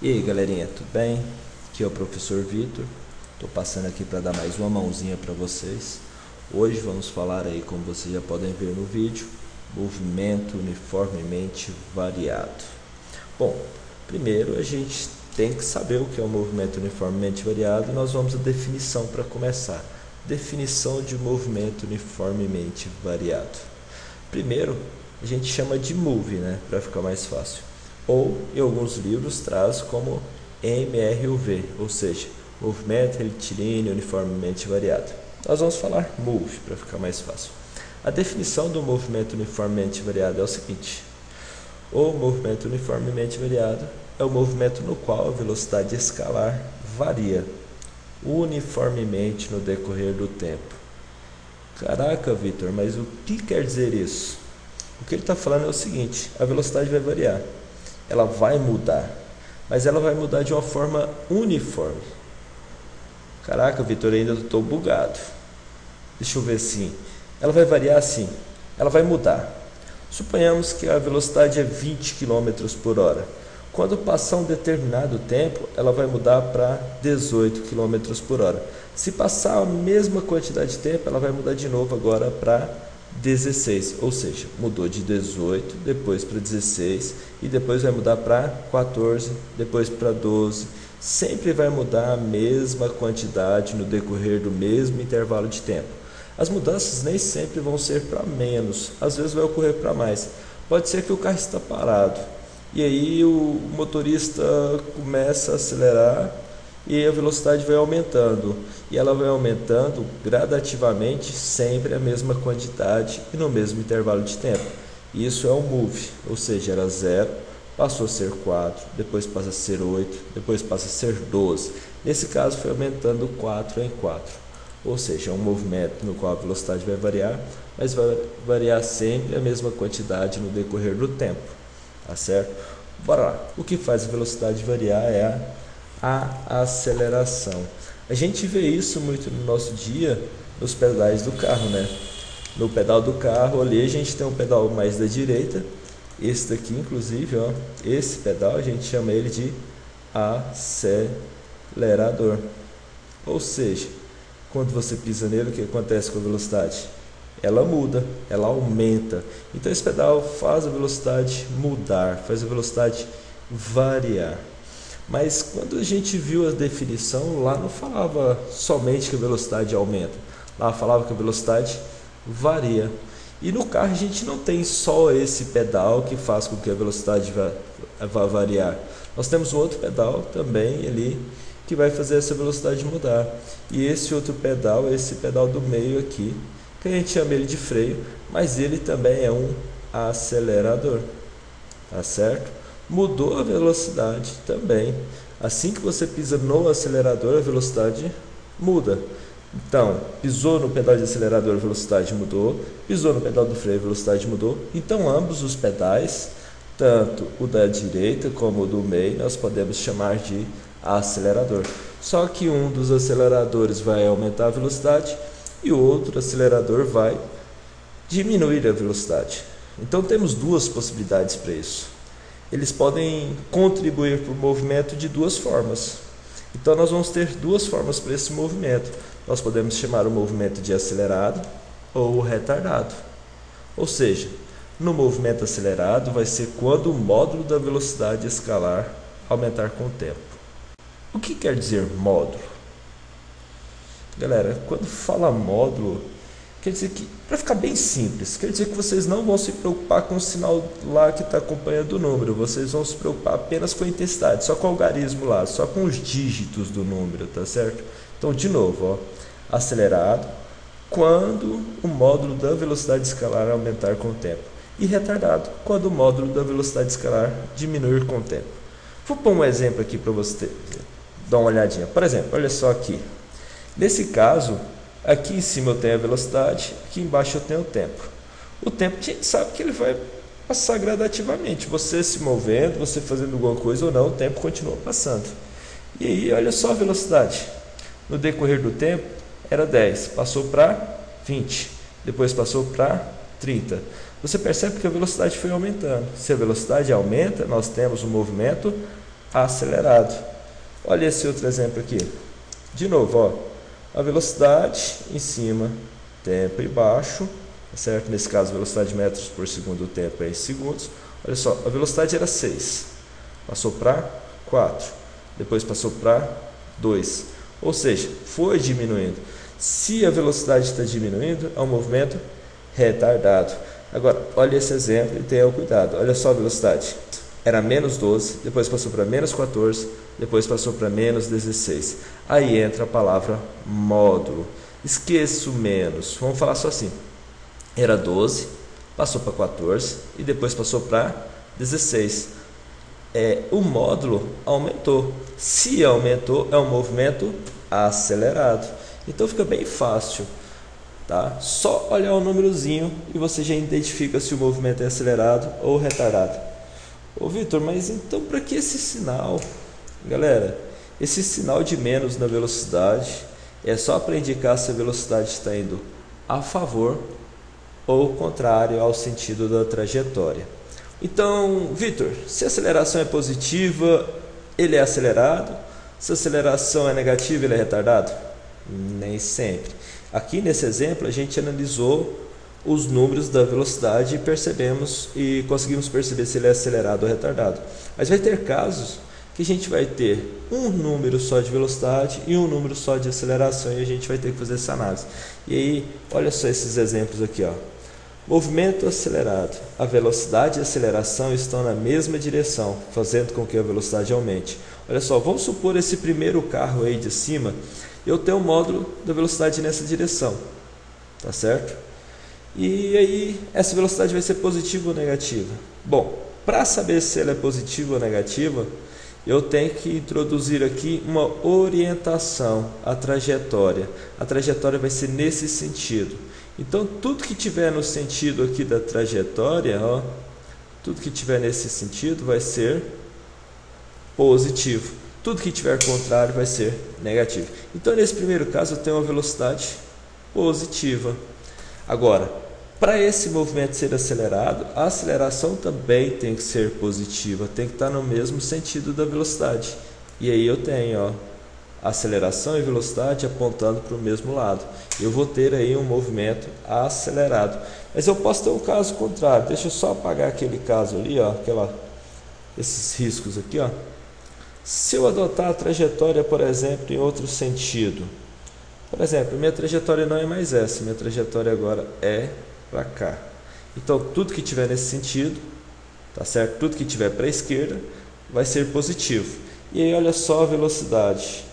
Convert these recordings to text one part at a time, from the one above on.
E aí galerinha, tudo bem? Aqui é o professor Vitor. Estou passando aqui para dar mais uma mãozinha para vocês. Hoje vamos falar aí, como vocês já podem ver no vídeo, movimento uniformemente variado. Bom, primeiro a gente tem que saber o que é o movimento uniformemente variado e nós vamos à definição para começar. Definição de movimento uniformemente variado. Primeiro, a gente chama de MOVE, né, para ficar mais fácil. Ou, em alguns livros, traz como MRUV, ou seja, movimento retilíneo uniformemente variado. Nós vamos falar MOVE, para ficar mais fácil. A definição do movimento uniformemente variado é o seguinte: o movimento uniformemente variado é o movimento no qual a velocidade escalar varia uniformemente no decorrer do tempo. Caraca, Vitor, mas o que quer dizer isso? O que ele está falando é o seguinte: a velocidade vai variar, ela vai mudar, mas ela vai mudar de uma forma uniforme. Caraca, Vitor, ainda estou bugado. Deixa eu ver assim. Ela vai variar assim, ela vai mudar. Suponhamos que a velocidade é 20 km por hora. Quando passar um determinado tempo, ela vai mudar para 18 km por hora. Se passar a mesma quantidade de tempo, ela vai mudar de novo agora para 16, ou seja, mudou de 18, depois para 16 e depois vai mudar para 14, depois para 12. Sempre vai mudar a mesma quantidade no decorrer do mesmo intervalo de tempo. As mudanças nem sempre vão ser para menos, às vezes vai ocorrer para mais. Pode ser que o carro está parado e aí o motorista começa a acelerar e a velocidade vai aumentando, e ela vai aumentando gradativamente, sempre a mesma quantidade e no mesmo intervalo de tempo. Isso é um MOVE, ou seja, era 0, passou a ser 4, depois passa a ser 8, depois passa a ser 12. Nesse caso foi aumentando 4 em 4, ou seja, é um movimento no qual a velocidade vai variar, mas vai variar sempre a mesma quantidade no decorrer do tempo, tá certo? Bora lá. O que faz a velocidade variar é a aceleração. A gente vê isso muito no nosso dia nos pedais do carro, né? No pedal do carro ali a gente tem um pedal mais da direita, esse daqui inclusive, ó, esse pedal a gente chama ele de acelerador. Ou seja, quando você pisa nele, o que acontece com a velocidade? Ela muda, ela aumenta. Então esse pedal faz a velocidade mudar, faz a velocidade variar. Mas quando a gente viu a definição, lá não falava somente que a velocidade aumenta, lá falava que a velocidade varia. E no carro a gente não tem só esse pedal que faz com que a velocidade vá variar. Nós temos um outro pedal também ali que vai fazer essa velocidade mudar. E esse outro pedal, esse pedal do meio aqui, que a gente chama ele de freio, mas ele também é um acelerador, tá certo? Mudou a velocidade também. Assim que você pisa no acelerador, a velocidade muda. Então, pisou no pedal de acelerador, a velocidade mudou. Pisou no pedal do freio, a velocidade mudou. Então, ambos os pedais, tanto o da direita como o do meio, nós podemos chamar de acelerador. Só que um dos aceleradores vai aumentar a velocidade e o outro acelerador vai diminuir a velocidade. Então, temos duas possibilidades para isso. Eles podem contribuir para o movimento de duas formas. Então nós vamos ter duas formas para esse movimento. Nós podemos chamar o movimento de acelerado ou retardado. Ou seja, no movimento acelerado vai ser quando o módulo da velocidade escalar aumentar com o tempo. O que quer dizer módulo? Galera, quando fala módulo, quer dizer que, para ficar bem simples, quer dizer que vocês não vão se preocupar com o sinal lá que está acompanhando o número, vocês vão se preocupar apenas com a intensidade, só com o algarismo lá, só com os dígitos do número, tá certo? Então, de novo, ó, acelerado, quando o módulo da velocidade escalar aumentar com o tempo, e retardado, quando o módulo da velocidade escalar diminuir com o tempo. Vou pôr um exemplo aqui para você dar uma olhadinha. Por exemplo, olha só aqui. Nesse caso, aqui em cima eu tenho a velocidade, aqui embaixo eu tenho o tempo. O tempo a gente sabe que ele vai passar gradativamente. Você se movendo, você fazendo alguma coisa ou não, o tempo continua passando. E aí, olha só a velocidade. No decorrer do tempo, era 10, passou para 20, depois passou para 30. Você percebe que a velocidade foi aumentando. Se a velocidade aumenta, nós temos um movimento acelerado. Olha esse outro exemplo aqui. De novo, ó, a velocidade em cima, tempo embaixo, certo? Nesse caso, velocidade de metros por segundo, o tempo é em segundos. Olha só, a velocidade era 6, passou para 4, depois passou para 2, ou seja, foi diminuindo. Se a velocidade está diminuindo, é um movimento retardado. Agora, olha esse exemplo e tenha cuidado. Olha só a velocidade. Era menos 12, depois passou para menos 14, depois passou para menos 16. Aí entra a palavra módulo. Esqueça o menos. Vamos falar só assim. Era 12, passou para 14 e depois passou para 16. O módulo aumentou. Se aumentou, é um movimento acelerado. Então fica bem fácil. Tá? Só olhar o númerozinho e você já identifica se o movimento é acelerado ou retardado. Ô Vitor, mas então para que esse sinal? Galera, esse sinal de menos na velocidade é só para indicar se a velocidade está indo a favor ou contrário ao sentido da trajetória. Então, Vitor, se a aceleração é positiva, ele é acelerado. Se a aceleração é negativa, ele é retardado? Nem sempre. Aqui nesse exemplo a gente analisou os números da velocidade e percebemos e conseguimos perceber se ele é acelerado ou retardado. Mas vai ter casos que a gente vai ter um número só de velocidade e um número só de aceleração e a gente vai ter que fazer essa análise. E aí, olha só esses exemplos aqui, ó. Movimento acelerado. A velocidade e a aceleração estão na mesma direção, fazendo com que a velocidade aumente. Olha só, vamos supor esse primeiro carro aí de cima, eu tenho um módulo da velocidade nessa direção, tá certo? E aí, essa velocidade vai ser positiva ou negativa? Bom, para saber se ela é positiva ou negativa, eu tenho que introduzir aqui uma orientação à trajetória. A trajetória vai ser nesse sentido. Então, tudo que tiver no sentido aqui da trajetória, ó, tudo que tiver nesse sentido vai ser positivo. Tudo que tiver contrário vai ser negativo. Então, nesse primeiro caso, eu tenho uma velocidade positiva. Agora, para esse movimento ser acelerado, a aceleração também tem que ser positiva, tem que estar no mesmo sentido da velocidade. E aí eu tenho, ó, aceleração e velocidade apontando para o mesmo lado. Eu vou ter aí um movimento acelerado. Mas eu posso ter um caso contrário. Deixa eu só apagar aquele caso ali, ó, esses riscos aqui, ó. Se eu adotar a trajetória, por exemplo, em outro sentido. Por exemplo, minha trajetória não é mais essa, minha trajetória agora é para cá. Então, tudo que tiver nesse sentido, tá certo? Tudo que tiver para a esquerda vai ser positivo. E aí, olha só a velocidade.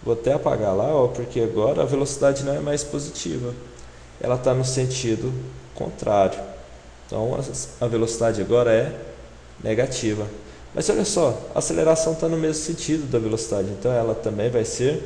Vou até apagar lá, ó, porque agora a velocidade não é mais positiva. Ela está no sentido contrário. Então, a velocidade agora é negativa. Mas olha só, a aceleração está no mesmo sentido da velocidade. Então, ela também vai ser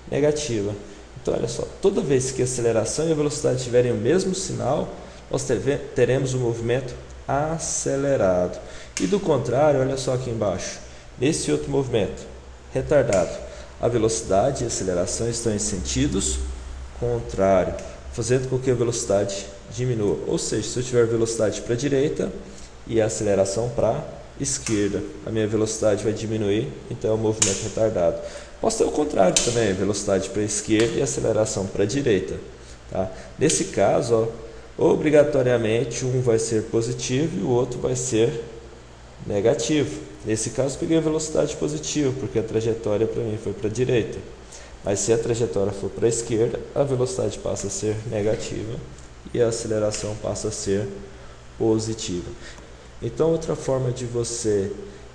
negativa. Então, olha só, toda vez que a aceleração e a velocidade tiverem o mesmo sinal, nós teremos um movimento acelerado. E do contrário, olha só aqui embaixo, nesse outro movimento, retardado, a velocidade e a aceleração estão em sentidos contrários, fazendo com que a velocidade diminua. Ou seja, se eu tiver velocidade para a direita e a aceleração para a esquerda, a minha velocidade vai diminuir, então é um movimento retardado. Posso ter o contrário também, velocidade para a esquerda e aceleração para a direita. Tá? Nesse caso, ó, obrigatoriamente um vai ser positivo e o outro vai ser negativo. Nesse caso, peguei a velocidade positiva, porque a trajetória para mim foi para a direita. Mas se a trajetória for para a esquerda, a velocidade passa a ser negativa e a aceleração passa a ser positiva. Então, outra forma de você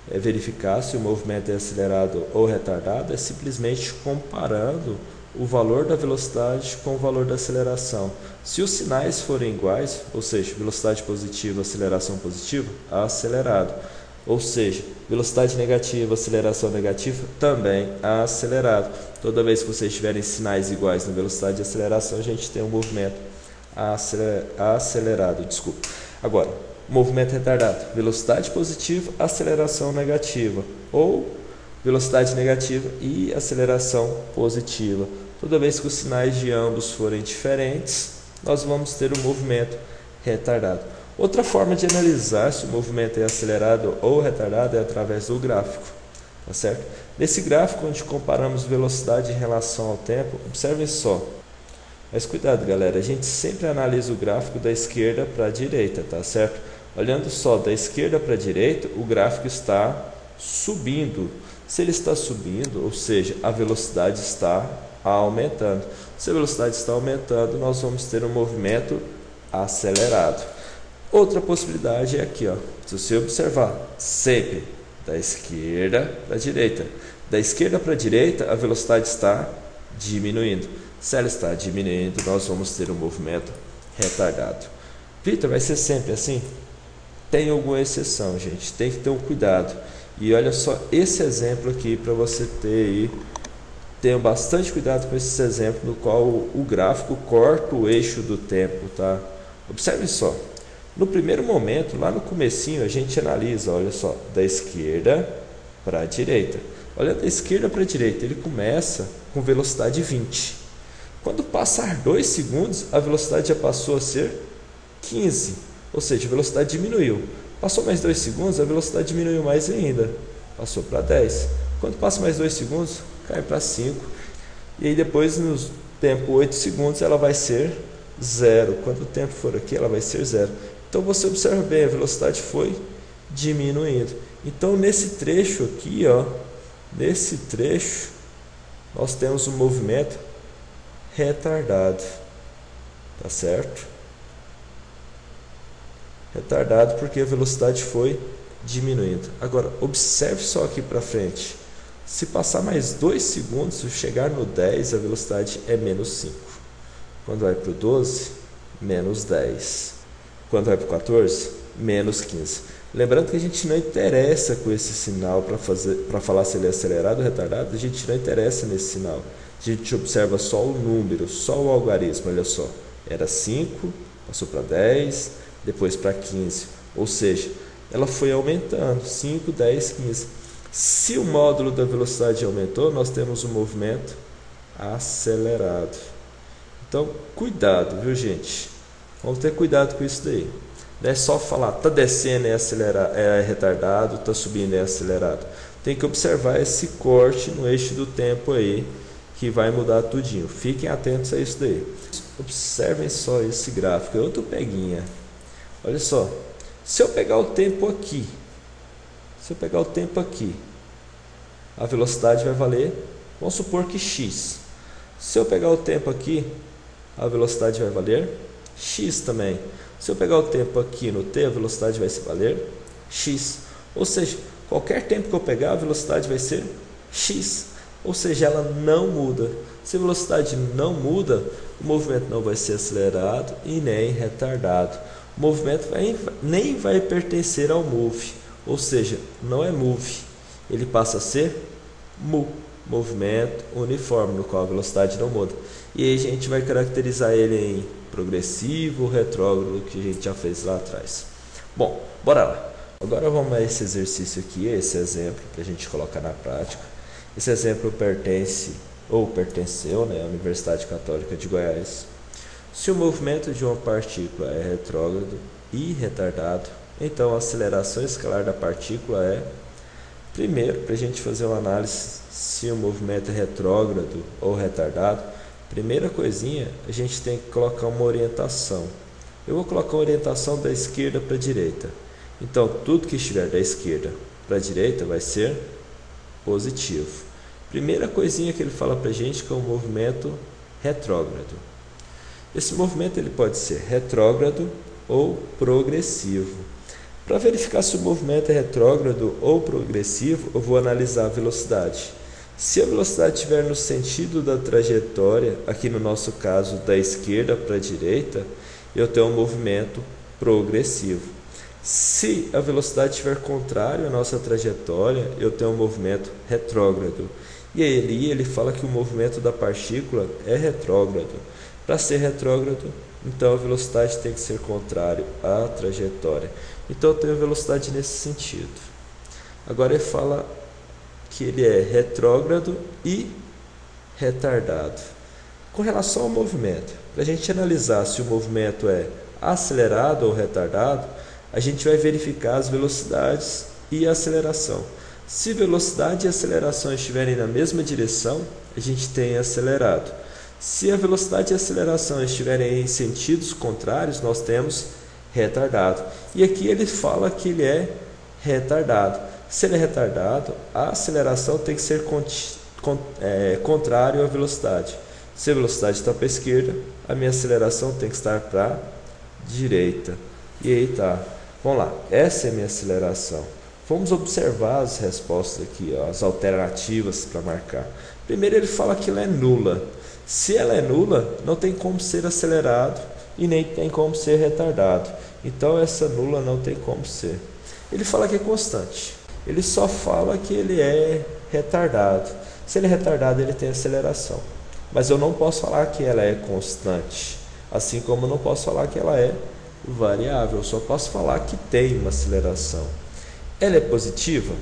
verificar se o movimento é acelerado ou retardado é simplesmente comparando o valor da velocidade com o valor da aceleração. Se os sinais forem iguais, ou seja, velocidade positiva, aceleração positiva, acelerado. Ou seja, velocidade negativa, aceleração negativa, também acelerado. Toda vez que vocês tiverem sinais iguais na velocidade e aceleração, a gente tem um movimento acelerado. Agora, movimento retardado, velocidade positiva, aceleração negativa, ou velocidade negativa e aceleração positiva. Toda vez que os sinais de ambos forem diferentes, nós vamos ter um movimento retardado. Outra forma de analisar se o movimento é acelerado ou retardado é através do gráfico. tá certo? Nesse gráfico, onde comparamos velocidade em relação ao tempo, observem só. Mas cuidado, galera, a gente sempre analisa o gráfico da esquerda para a direita, tá certo? Olhando só da esquerda para a direita, o gráfico está subindo. Se ele está subindo, ou seja, a velocidade está aumentando. Se a velocidade está aumentando, nós vamos ter um movimento acelerado. Outra possibilidade é aqui, ó. Se você observar, sempre da esquerda para a direita. Da esquerda para a direita, a velocidade está diminuindo. Se ela está diminuindo, nós vamos ter um movimento retardado. Vitor, vai ser sempre assim? Tem alguma exceção, gente. Tem que ter um cuidado. E olha só esse exemplo aqui para você ter aí. Tenham bastante cuidado com esse exemplo no qual o gráfico corta o eixo do tempo, tá? Observe só. No primeiro momento, lá no comecinho, a gente analisa, olha só, da esquerda para a direita. Olha da esquerda para a direita, ele começa com velocidade 20. Quando passar 2 segundos, a velocidade já passou a ser 15, ou seja, a velocidade diminuiu. Passou mais 2 segundos, a velocidade diminuiu mais ainda, passou para 10. Quando passa mais 2 segundos, cai para 5. E aí depois, no tempo 8 segundos, ela vai ser 0. Quando o tempo for aqui, ela vai ser 0. Então você observa bem, a velocidade foi diminuindo. Então nesse trecho aqui, ó, nesse trecho, nós temos um movimento retardado, tá certo? Retardado porque a velocidade foi diminuindo. Agora, observe só aqui para frente. Se passar mais 2 segundos, se chegar no 10, a velocidade é menos 5. Quando vai para o 12, menos 10. Quando vai para o 14, menos 15. Lembrando que a gente não interessa com esse sinal para falar se ele é acelerado ou retardado, a gente não interessa nesse sinal. A gente observa só o número, só o algarismo, olha só. Era 5, passou para 10, depois para 15. Ou seja, ela foi aumentando, 5, 10, 15. Se o módulo da velocidade aumentou, nós temos um movimento acelerado. Então, cuidado, viu, gente? Vamos ter cuidado com isso daí. Não é só falar, está descendo é retardado, está subindo é acelerado. Tem que observar esse corte no eixo do tempo aí, que vai mudar tudinho. Fiquem atentos a isso daí. Observem só esse gráfico, é outro peguinha. Olha só, se eu pegar o tempo aqui, a velocidade vai valer, vamos supor que x. Se eu pegar o tempo aqui, a velocidade vai valer x também. Se eu pegar o tempo aqui no t, a velocidade vai se valer x. Ou seja, qualquer tempo que eu pegar, a velocidade vai ser x. Ou seja, ela não muda. Se a velocidade não muda, o movimento não vai ser acelerado e nem retardado. O movimento nem vai pertencer ao move. Ou seja, não é move. Ele passa a ser movimento uniforme, no qual a velocidade não muda. E aí a gente vai caracterizar ele em progressivo, retrógrado, que a gente já fez lá atrás. Bom, bora lá. Agora vamos a esse exercício aqui, esse exemplo, para a gente colocar na prática. Esse exemplo pertenceu, né, à Universidade Católica de Goiás. Se o movimento de uma partícula é retrógrado e retardado, então a aceleração escalar da partícula é... Primeiro, para a gente fazer uma análise se o movimento é retrógrado ou retardado, primeira coisinha, a gente tem que colocar uma orientação. Eu vou colocar uma orientação da esquerda para a direita. Então, tudo que estiver da esquerda para a direita vai ser positivo. Primeira coisinha que ele fala para a gente que é um movimento retrógrado. Esse movimento ele pode ser retrógrado ou progressivo. Para verificar se o movimento é retrógrado ou progressivo, eu vou analisar a velocidade. Se a velocidade estiver no sentido da trajetória, aqui no nosso caso da esquerda para a direita, eu tenho um movimento progressivo. Se a velocidade estiver contrária à nossa trajetória, eu tenho um movimento retrógrado. E aí ele fala que o movimento da partícula é retrógrado. Para ser retrógrado, então a velocidade tem que ser contrária à trajetória. Então eu tenho a velocidade nesse sentido. Agora ele fala que ele é retrógrado e retardado. Com relação ao movimento, para a gente analisar se o movimento é acelerado ou retardado, a gente vai verificar as velocidades e a aceleração. Se velocidade e aceleração estiverem na mesma direção, a gente tem acelerado. Se a velocidade e a aceleração estiverem em sentidos contrários, nós temos retardado. E aqui ele fala que ele é retardado. Se ele é retardado, a aceleração tem que ser contrário à velocidade. Se a velocidade está para a esquerda, a minha aceleração tem que estar para a direita. E aí tá. Vamos lá, essa é a minha aceleração. Vamos observar as respostas aqui, ó, as alternativas para marcar. Primeiro ele fala que ela é nula. Se ela é nula, não tem como ser acelerado e nem tem como ser retardado. Então essa nula não tem como ser. Ele fala que é constante. Ele só fala que ele é retardado. Se ele é retardado, ele tem aceleração. Mas eu não posso falar que ela é constante. Assim como eu não posso falar que ela é variável. Eu só posso falar que tem uma aceleração. Ela é positiva?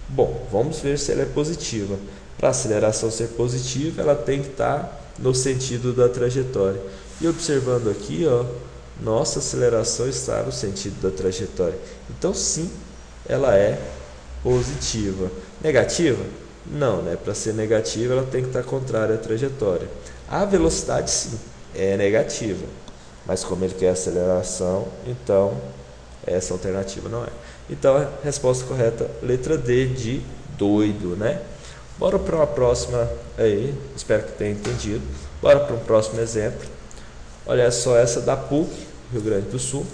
Bom, vamos ver se ela é positiva. Para a aceleração ser positiva, ela tem que estar no sentido da trajetória. E observando aqui, ó, nossa aceleração está no sentido da trajetória. Então, sim, ela é positiva. Negativa? Não, né? Para ser negativa, ela tem que estar contrária à trajetória. A velocidade, sim, é negativa. Mas como ele quer aceleração, então essa alternativa não é. Então a resposta correta, letra D de doido, né? Bora para uma próxima aí, espero que tenha entendido. Bora para um próximo exemplo. Olha só essa da PUC, Rio Grande do Sul.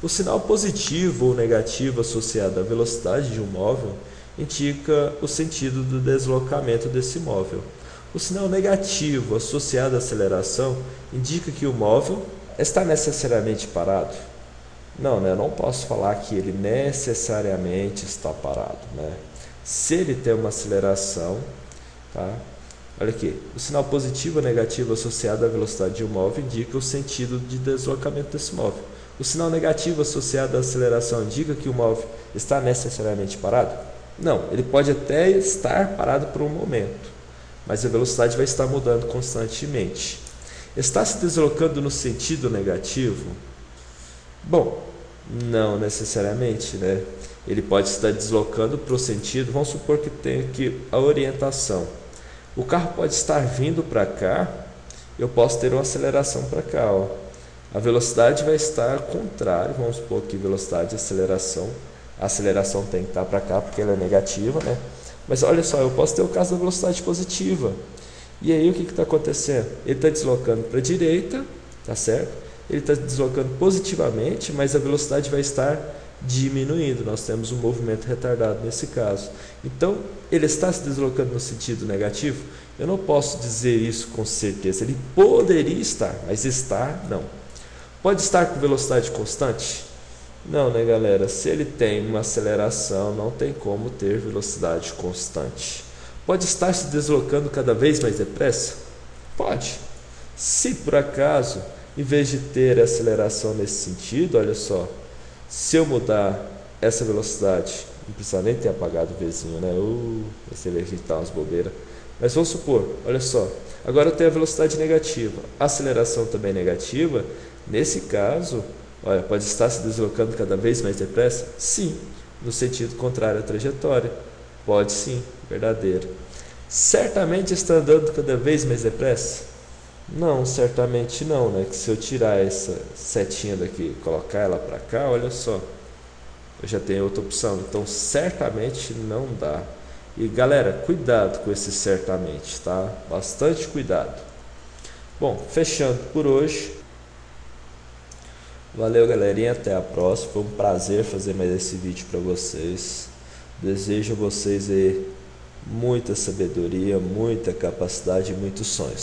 O sinal positivo ou negativo associado à velocidade de um móvel indica o sentido do deslocamento desse móvel. O sinal negativo associado à aceleração indica que o móvel está necessariamente parado. Não, né? Eu não posso falar que ele necessariamente está parado, né? Se ele tem uma aceleração, tá? Olha aqui, o sinal positivo ou negativo associado à velocidade de um móvel indica o sentido de deslocamento desse móvel. O sinal negativo associado à aceleração indica que o móvel está necessariamente parado? Não, ele pode até estar parado por um momento, mas a velocidade vai estar mudando constantemente. Está se deslocando no sentido negativo? Bom, não necessariamente, né? Ele pode estar deslocando para o sentido, vamos supor que tem aqui a orientação. O carro pode estar vindo para cá, eu posso ter uma aceleração para cá, ó. A velocidade vai estar contrária, vamos supor que velocidade e aceleração. A aceleração tem que estar para cá porque ela é negativa, né? Mas olha só, eu posso ter o caso da velocidade positiva. E aí o que está acontecendo? Ele está deslocando para a direita, tá certo? Ele está deslocando positivamente, mas a velocidade vai estar diminuindo. Nós temos um movimento retardado nesse caso. Então, ele está se deslocando no sentido negativo? Eu não posso dizer isso com certeza. Ele poderia estar, mas estar, não. Pode estar com velocidade constante? Não, né, galera? Se ele tem uma aceleração, não tem como ter velocidade constante. Pode estar se deslocando cada vez mais depressa? Pode. Se por acaso, em vez de ter aceleração nesse sentido, olha só, se eu mudar essa velocidade, não precisa nem ter apagado o Vzinho, né? Esse ele ajeitar umas bobeiras. Mas vamos supor, olha só, agora eu tenho a velocidade negativa, a aceleração também negativa. Nesse caso, olha, pode estar se deslocando cada vez mais depressa? Sim, no sentido contrário à trajetória. Pode sim, verdadeiro. Certamente está andando cada vez mais depressa? Não, certamente não, né? Que se eu tirar essa setinha daqui e colocar ela para cá, olha só, eu já tenho outra opção. Então, certamente não dá. E galera, cuidado com esse certamente, tá? Bastante cuidado. Bom, fechando por hoje. Valeu, galerinha, até a próxima. Foi um prazer fazer mais esse vídeo para vocês. Desejo a vocês aí muita sabedoria, muita capacidade e muitos sonhos.